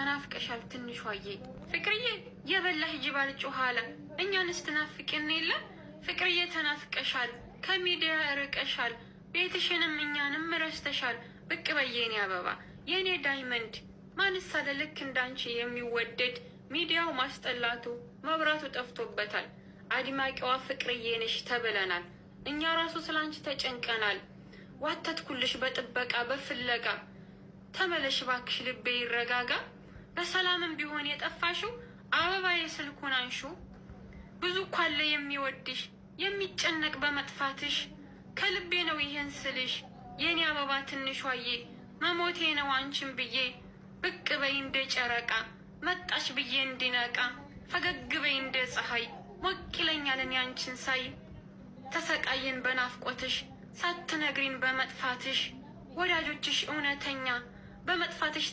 ተናፍቀሻል ትንሿዬ ፍቅርዬ የበላህ ጅባል ጮኋላ እኛንስ ትናፍቅን የለ ፍቅርዬ ተናፍቀሻል ከሚዲያ ርቀሻል ቤትሽንም እኛንም ረስተሻል ብቅ በየኔ አበባ የኔ ዳይመንድ ማንስ አለ ልክ እንዳንቺ የሚወደድ ሚዲያው ማስጠላቱ መብራቱ ጠፍቶበታል አድማቂዋ ፍቅርዬ ነሽ ተብለናል እኛ ራሱ ስላንቺ ተጨንቀናል ዋተትኩልሽ በጥበቃ በፍለጋ ተመለሽ ባክሽ ልቤ ይረጋጋ በሰላምም ቢሆን የጠፋሽው አበባ የስልኩን አንሹ ብዙ እኮ አለ የሚወድሽ የሚጨነቅ በመጥፋትሽ ከልቤ ነው ይሄን ስልሽ የኔ አበባ ትንሿዬ መሞቴ ነው አንቺን ብዬ ብቅ በይ እንደ ጨረቃ መጣሽ ብዬ እንዲነቃ ፈገግ በይ እንደ ፀሐይ ሞቅ ይለኛል እኔ አንቺን ሳይ ተሰቃየን በናፍቆትሽ ሳትነግሪን በመጥፋትሽ ወዳጆችሽ እውነተኛ በመጥፋትሽ